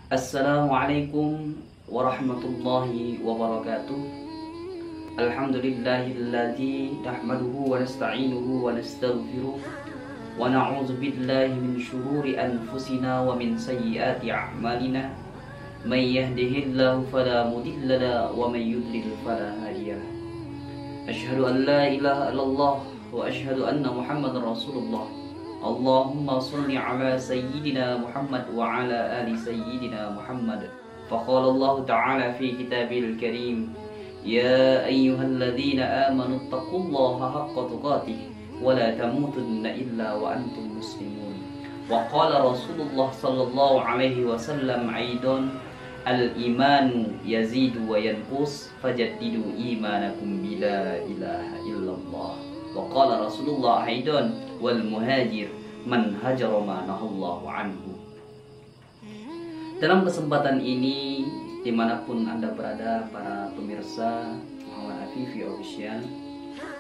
Assalamualaikum warahmatullahi wabarakatuh. Alhamdulillahilladzi nahmaduhu wa nasta'inuhu wa nastaghfiruh wa na'udzu billahi min syururi anfusina wa min sayyiati a'malina. May yahdihillahu fala mudilla lahu wa may yudlil fala hadiya lahu. Asyhadu an la ilaha illallah wa asyhadu anna Muhammadar Rasulullah. Allahumma salli ala sayyidina Muhammad wa ala ali sayyidina Muhammad. Faqala Allah ta'ala fi kitabil karim, ya ayyuhalladzina amanu taqullaha haqqa tuqatih wa la tamutunna illa wa antum muslimun. Wa qala Rasulullah sallallahu alaihi wasallam aidan, al-imanu yazidu wa yanqus fajaddidu imanakum bila ilaha illallah. Wa qala Rasulullah aidan, wal muhajir man hajara ma nahallahu anhu. Dalam kesempatan ini, dimanapun Anda berada, para pemirsa Muhammad Afifi Official,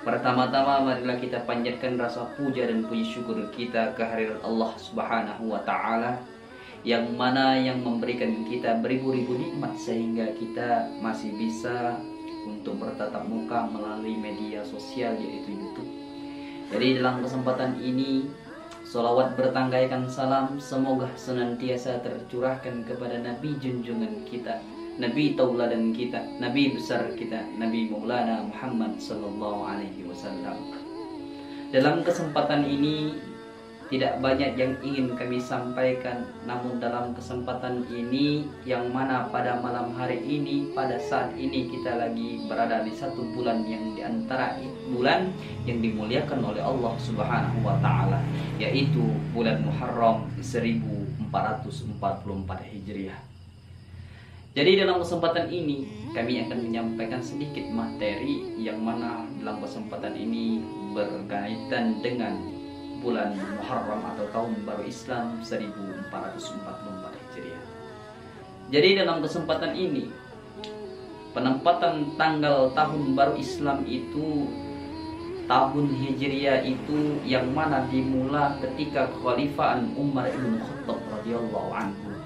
pertama-tama marilah kita panjatkan rasa puja dan puji syukur kita kehadirat Allah Subhanahu wa Ta'ala, yang mana yang memberikan kita beribu-ribu nikmat sehingga kita masih bisa untuk bertatap muka melalui media sosial yaitu YouTube. Jadi dalam kesempatan ini, sholawat bertanggaikan salam semoga senantiasa tercurahkan kepada Nabi junjungan kita, Nabi tauladan kita, Nabi besar kita, Nabi Maulana Muhammad sallallahu alaihi wasallam. Dalam kesempatan ini tidak banyak yang ingin kami sampaikan, namun dalam kesempatan ini yang mana pada malam hari ini, pada saat ini kita lagi berada di satu bulan yang diantara bulan yang dimuliakan oleh Allah Subhanahu wa Ta'ala, yaitu bulan Muharram 1444 Hijriah. Jadi dalam kesempatan ini kami akan menyampaikan sedikit materi yang mana dalam kesempatan ini berkaitan dengan bulan Muharram atau tahun baru Islam 1444 Hijriah. Jadi dalam kesempatan ini, penempatan tanggal tahun baru Islam itu tahun Hijriah itu yang mana dimulai ketika kekhalifahan Umar ibn Khattab radhiyallahu anhu.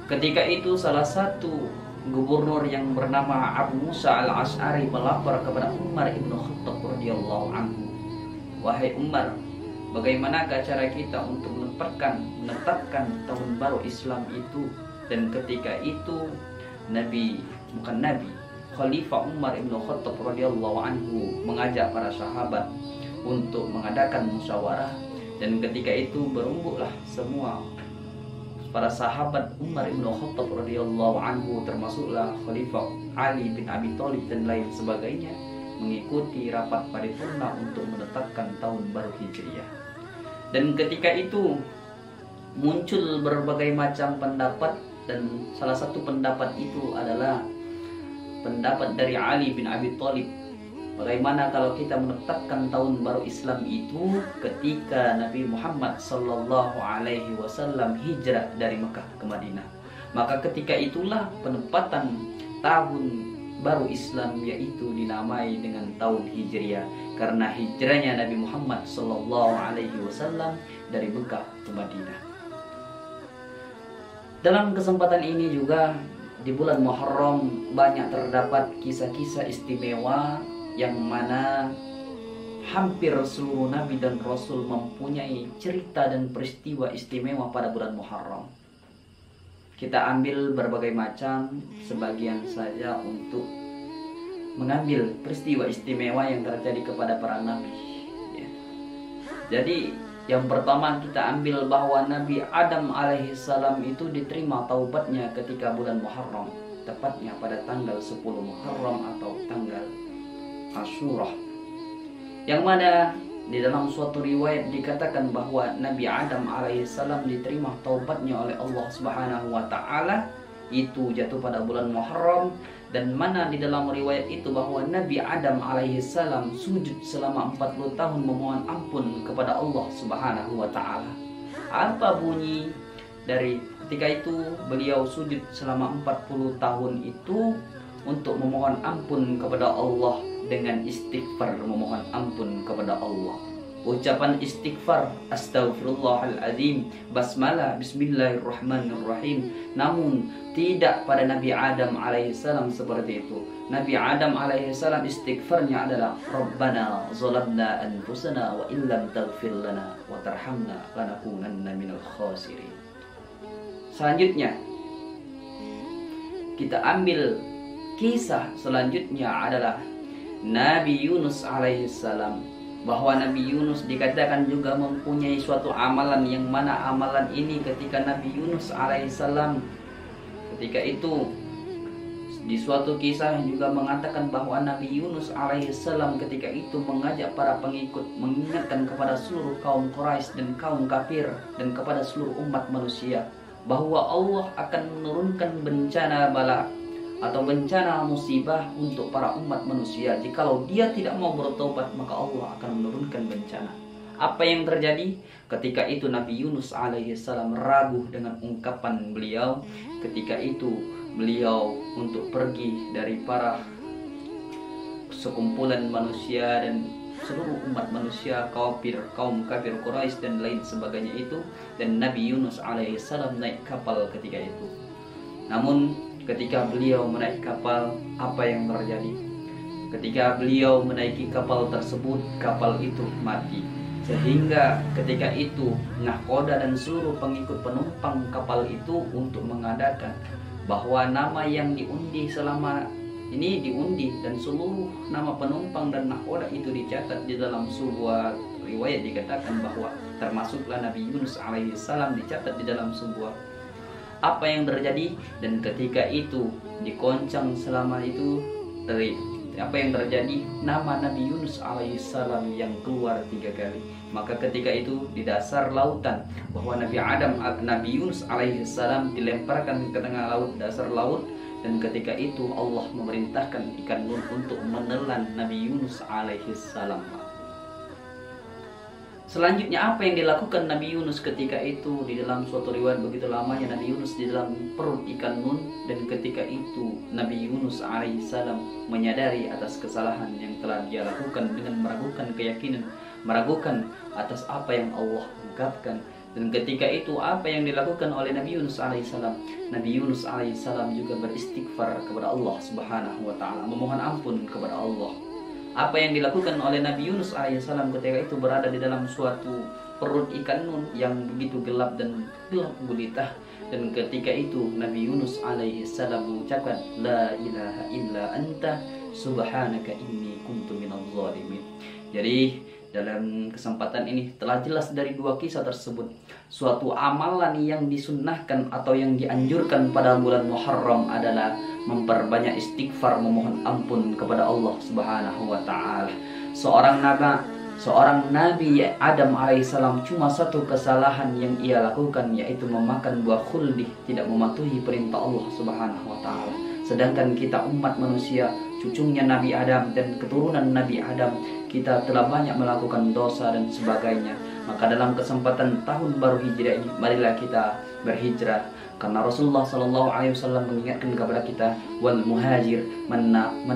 Ketika itu salah satu gubernur yang bernama Abu Musa al-Asy'ari melapor kepada Umar ibn Khattab radhiyallahu anhu, wahai Umar, bagaimanakah cara kita untuk menetapkan tahun baru Islam itu? Dan ketika itu Khalifah Umar ibn Khattab radhiyallahu anhu mengajak para sahabat untuk mengadakan musyawarah, dan ketika itu berumbuklah semua para sahabat Umar ibn Khattab radhiyallahu anhu, termasuklah Khalifah Ali bin Abi Thalib dan lain sebagainya, mengikuti rapat paripurna untuk menetapkan tahun baru Hijriah. Dan ketika itu muncul berbagai macam pendapat, dan salah satu pendapat itu adalah pendapat dari Ali bin Abi Thalib. Bagaimana kalau kita menetapkan tahun baru Islam itu ketika Nabi Muhammad sallallahu alaihi wasallam hijrah dari Mekah ke Madinah? Maka ketika itulah penempatan tahun baru Islam yaitu dinamai dengan tahun Hijriah, karena hijrahnya Nabi Muhammad sallallahu alaihi wasallam dari Mekah ke Madinah. Dalam kesempatan ini juga di bulan Muharram banyak terdapat kisah-kisah istimewa yang mana hampir seluruh nabi dan rasul mempunyai cerita dan peristiwa istimewa pada bulan Muharram. Kita ambil berbagai macam, sebagian saja untuk mengambil peristiwa istimewa yang terjadi kepada para nabi. Jadi yang pertama kita ambil bahwa Nabi Adam alaihissalam itu diterima taubatnya ketika bulan Muharram, tepatnya pada tanggal 10 Muharram atau tanggal Asyura, yang mana di dalam suatu riwayat dikatakan bahwa Nabi Adam alaihissalam diterima taubatnya oleh Allah Subhanahu wa Ta'ala itu jatuh pada bulan Muharram, dan mana di dalam riwayat itu bahwa Nabi Adam alaihissalam sujud selama 40 tahun memohon ampun kepada Allah Subhanahu wa Ta'ala. Apa bunyi dari ketika itu beliau sujud selama 40 tahun itu untuk memohon ampun kepada Allah dengan istighfar, memohon ampun kepada Allah. ucapan istighfar, astaghfirullahaladzim, basmalah, bismillahirrahmanirrahim. Namun tidak pada Nabi Adam alaihissalam seperti itu. Nabi Adam alaihissalam istighfarnya adalah Rabbana zalamna anfusana wa illam taghfir lana wa tarhamna lanakunanna minal khasirin. Selanjutnya kita ambil kisah selanjutnya adalah Nabi Yunus alaihissalam. Bahwa Nabi Yunus dikatakan juga mempunyai suatu amalan, yang mana amalan ini ketika Nabi Yunus alaihissalam ketika itu di suatu kisah juga mengatakan bahwa Nabi Yunus alaihissalam ketika itu mengajak para pengikut, mengingatkan kepada seluruh kaum Quraisy dan kaum kafir dan kepada seluruh umat manusia bahwa Allah akan menurunkan bencana bala atau bencana musibah untuk para umat manusia. Jikalau dia tidak mau bertobat, maka Allah akan menurunkan bencana. Apa yang terjadi? Ketika itu Nabi Yunus alaihissalam ragu dengan ungkapan beliau. Ketika itu beliau untuk pergi dari para sekumpulan manusia dan seluruh umat manusia, kaum kafir Quraisy dan lain sebagainya itu. Dan Nabi Yunus alaihissalam naik kapal ketika itu. Namun ketika beliau menaik kapal, apa yang terjadi? Ketika beliau menaiki kapal tersebut, kapal itu mati. Sehingga ketika itu nahkoda dan seluruh pengikut penumpang kapal itu untuk mengadakan bahwa nama yang diundi selama ini diundi, dan seluruh nama penumpang dan nahkoda itu dicatat di dalam sebuah riwayat. Dikatakan bahwa termasuklah Nabi Yunus alaihissalam dicatat di dalam sebuah. Apa yang terjadi? Dan ketika itu dikoncang selama itu dari apa yang terjadi? Nama Nabi Yunus alaihissalam yang keluar 3 kali. Maka ketika itu di dasar lautan bahwa Nabi Yunus alaihissalam dilemparkan ke tengah laut, dasar laut. Dan ketika itu Allah memerintahkan ikan nun untuk menelan Nabi Yunus alaihissalam. Selanjutnya apa yang dilakukan Nabi Yunus ketika itu? Di dalam suatu riwayat begitu lamanya Nabi Yunus di dalam perut ikan nun. Dan ketika itu Nabi Yunus alaihissalam menyadari atas kesalahan yang telah dia lakukan dengan meragukan keyakinan, meragukan atas apa yang Allah ungkapkan. Dan ketika itu apa yang dilakukan oleh Nabi Yunus alaihissalam? Nabi Yunus alaihissalam juga beristighfar kepada Allah subhanahu wa ta'ala, memohon ampun kepada Allah. Apa yang dilakukan oleh Nabi Yunus alaihissalam ketika itu berada di dalam suatu perut ikan nun yang begitu gelap dan gelap gulita. Dan ketika itu Nabi Yunus alaihissalam mengucapkan La ilaha illa anta subhanaka inni kuntu minadh dhalimin. Jadi dalam kesempatan ini telah jelas dari 2 kisah tersebut, suatu amalan yang disunnahkan atau yang dianjurkan pada bulan Muharram adalah memperbanyak istighfar, memohon ampun kepada Allah subhanahu wa ta'ala. Seorang Nabi Adam alaihissalam cuma satu kesalahan yang ia lakukan, yaitu memakan buah khuldi, tidak mematuhi perintah Allah subhanahu wa ta'ala. Sedangkan kita umat manusia, cucunya Nabi Adam dan keturunan Nabi Adam, kita telah banyak melakukan dosa dan sebagainya. Maka dalam kesempatan tahun baru Hijriah ini, marilah kita berhijrah. Karena Rasulullah SAW mengingatkan kepada kita, wal muhajir man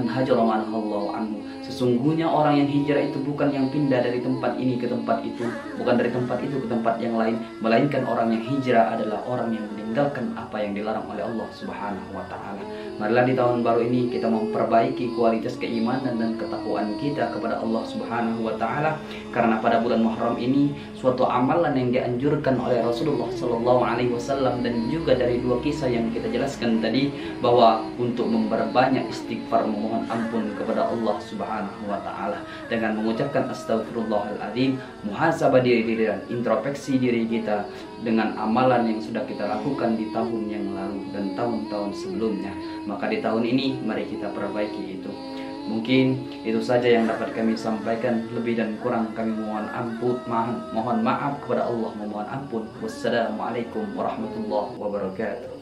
hajara manahallahu anhu. Sesungguhnya orang yang hijrah itu bukan yang pindah dari tempat ini ke tempat itu, bukan dari tempat itu ke tempat yang lain, melainkan orang yang hijrah adalah orang yang meninggalkan apa yang dilarang oleh Allah Subhanahu wa taala. Marilah di tahun baru ini kita memperbaiki kualitas keimanan dan ketakwaan kita kepada Allah Subhanahu wa taala, karena pada bulan Muharram ini suatu amalan yang dianjurkan oleh Rasulullah SAW dan juga dari 2 kisah yang kita jelaskan tadi, bahwa untuk memperbanyak istighfar, memohon ampun kepada Allah Subhanahu wa taala dengan mengucapkan astagfirullahaladzim, muhasabah diri dan introspeksi diri kita dengan amalan yang sudah kita lakukan di tahun yang lalu dan tahun-tahun sebelumnya. Maka di tahun ini mari kita perbaiki itu. Mungkin itu saja yang dapat kami sampaikan. Lebih dan kurang kami mohon maaf kepada Allah, memohon ampun. Wassalamualaikum warahmatullahi wabarakatuh.